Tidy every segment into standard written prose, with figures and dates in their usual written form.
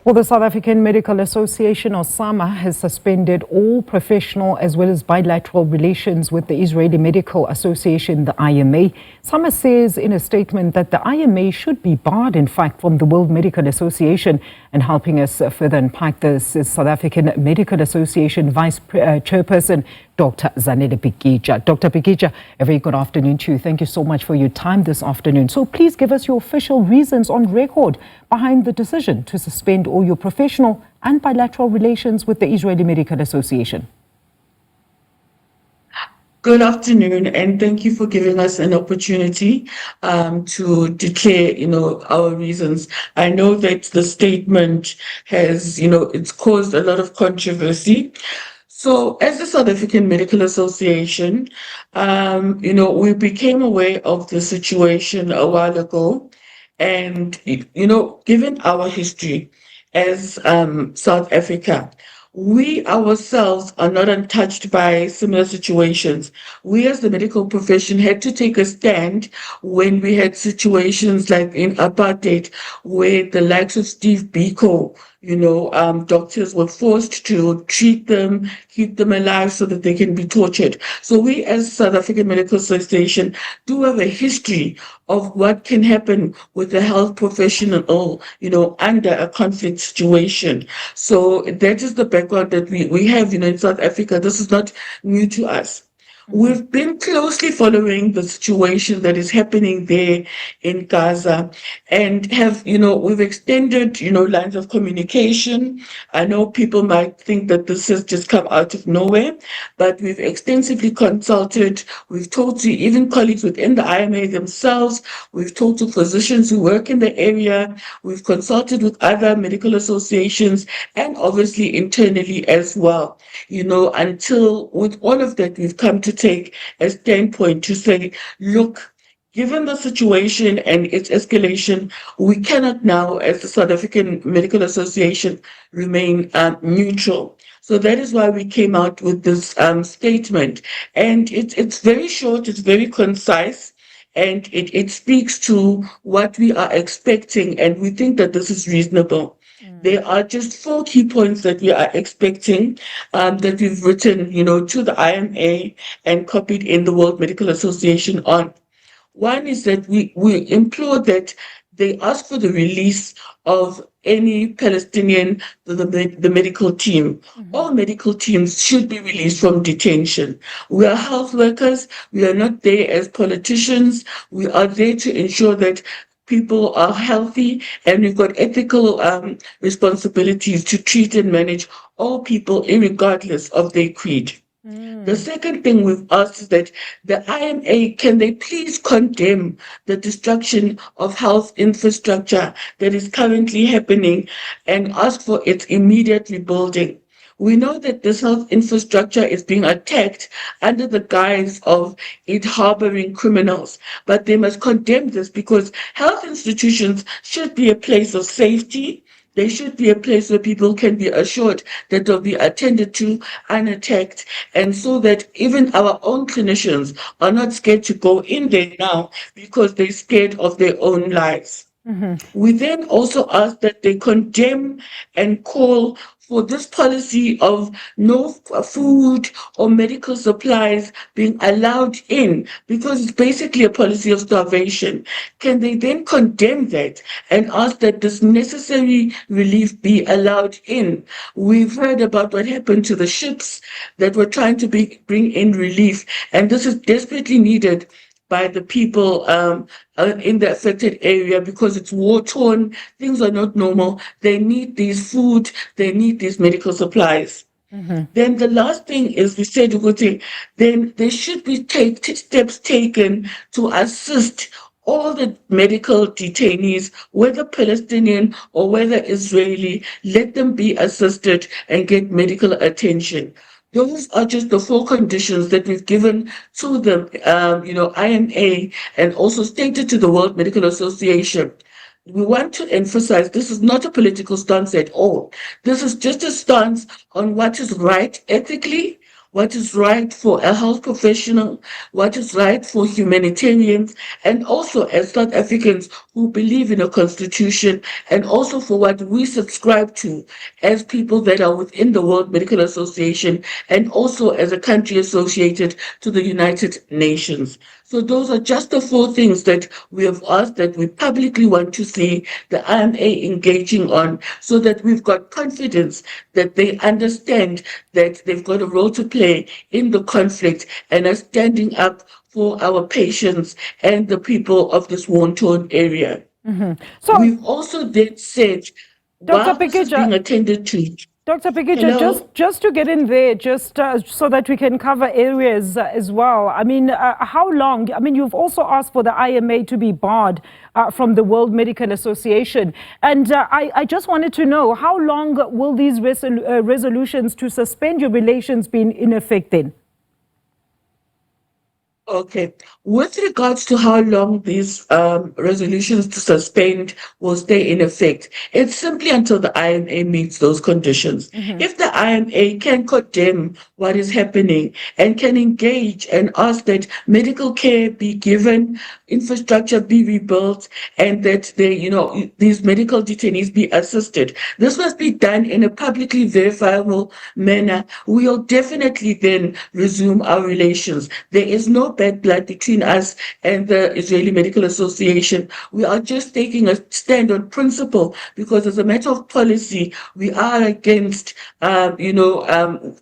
Well, the South African Medical Association, or SAMA, has suspended all professional as well as bilateral relations with the Israeli Medical Association, the IMA. SAMA says in a statement that the IMA should be barred, in fact, from the World Medical Association. And helping us further unpack this is South African Medical Association Vice Chairperson, Dr. Zanele Bikitsha. Dr. Bikitsha, a very good afternoon to you. Thank you so much for your time this afternoon. So please give us your official reasons on record behind the decision to suspend all your professional and bilateral relations with the Israeli Medical Association. Good afternoon, and thank you for giving us an opportunity to declare, our reasons. I know that the statement has, it's caused a lot of controversy. So as the South African Medical Association, we became aware of the situation a while ago. And, given our history as South Africa, we ourselves are not untouched by similar situations. We as the medical profession had to take a stand when we had situations like in apartheid, where the likes of Steve Biko, doctors were forced to treat them, keep them alive so that they can be tortured. So we as South African Medical Association do have a history of what can happen with a health professional, under a conflict situation. So that is the background that we have, in South Africa. This is not new to us. We've been closely following the situation that is happening there in Gaza and have, we've extended, lines of communication. I know people might think that this has just come out of nowhere, but we've extensively consulted. We've talked to even colleagues within the IMA themselves. We've talked to physicians who work in the area. We've consulted with other medical associations and obviously internally as well, until with all of that, we've come to take a standpoint to say, look, given the situation and its escalation, we cannot now, as the South African Medical Association, remain neutral. So that is why we came out with this statement. And it's very short, it's very concise, and it speaks to what we are expecting, and we think that this is reasonable. There are just 4 key points that we are expecting that we've written, to the IMA and copied in the World Medical Association on. One is that we implore that they ask for the release of any Palestinian, the medical team. All medical teams should be released from detention. We are health workers. We are not there as politicians. We are there to ensure that people are healthy, and we've got ethical responsibilities to treat and manage all people, irregardless of their creed. The second thing we've asked is that the IMA, can they please condemn the destruction of health infrastructure that is currently happening and ask for its immediate rebuilding. We know that this health infrastructure is being attacked under the guise of it harboring criminals, but they must condemn this because health institutions should be a place of safety. They should be a place where people can be assured that they'll be attended to, unattacked, and so that even our own clinicians are not scared to go in there now because they're scared of their own lives. We then also ask that they condemn and call for this policy of no food or medical supplies being allowed in, because it's basically a policy of starvation. Can they then condemn that and ask that this necessary relief be allowed in? We've heard about what happened to the ships that were trying to bring in relief, and this is desperately needed by the people in the affected area because it's war-torn, things are not normal. They need these food, they need these medical supplies. Then the last thing is, we said, then there should be steps taken to assist all the medical detainees, whether Palestinian or whether Israeli, let them be assisted and get medical attention. Those are just the 4 conditions that we've given to the, IMA and also stated to the World Medical Association. We want to emphasize this is not a political stance at all. This is just a stance on what is right ethically, what is right for a health professional, what is right for humanitarians, and also as South Africans who believe in a constitution, and also for what we subscribe to as people that are within the World Medical Association, and also as a country associated to the United Nations. So those are just the 4 things that we have asked that we publicly want to see the IMA engaging on, so that we've got confidence that they understand that they've got a role to play in the conflict and are standing up for our patients and the people of this war-torn area. So, We've also then said, Dr. while this is being attended to, Dr. Piketja, just to get in there, so that we can cover areas as well. I mean, how long? I mean, you've also asked for the IMA to be barred from the World Medical Association. And I just wanted to know, how long will these resolutions to suspend your relations be in effect then? Okay. With regards to how long these resolutions to suspend will stay in effect, it's simply until the IMA meets those conditions. If the IMA can condemn what is happening and can engage and ask that medical care be given, infrastructure be rebuilt, and that these medical detainees be assisted, this must be done in a publicly verifiable manner. We'll definitely then resume our relations. There is no bad blood between us and the Israeli Medical Association. We are just taking a stand on principle, because as a matter of policy, we are against,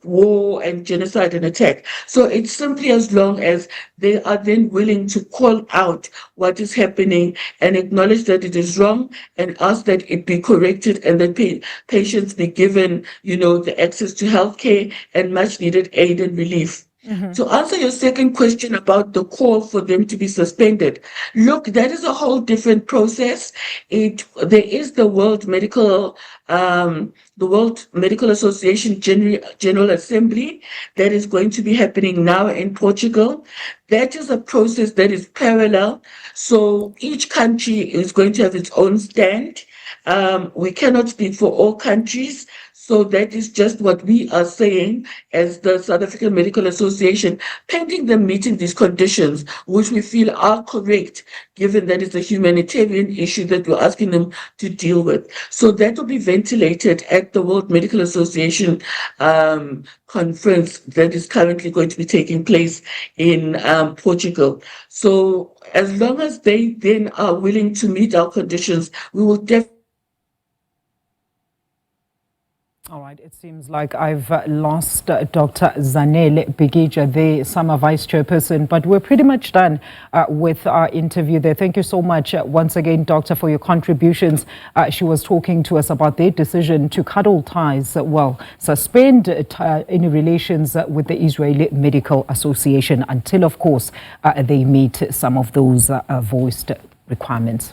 war and genocide and attack. So it's simply as long as they are then willing to call out what is happening and acknowledge that it is wrong and ask that it be corrected, and that patients be given, the access to healthcare and much needed aid and relief. To answer your second question about the call for them to be suspended, look, that is a whole different process. There is the World Medical Association General Assembly that is going to be happening now in Portugal. That is a process that is parallel. So each country is going to have its own stand. We cannot speak for all countries. So that is just what we are saying as the South African Medical Association, pending them meeting these conditions, which we feel are correct, given that it's a humanitarian issue that we're asking them to deal with. So that will be ventilated at the World Medical Association conference that is currently going to be taking place in Portugal. So as long as they then are willing to meet our conditions, we will definitely. All right, it seems like I've lost Dr. Zanele Biketja, the SAMA Vice Chairperson, but we're pretty much done with our interview there. Thank you so much once again, Doctor, for your contributions. She was talking to us about their decision to cut all ties, suspend any relations with the Israeli Medical Association until, of course, they meet some of those voiced requirements.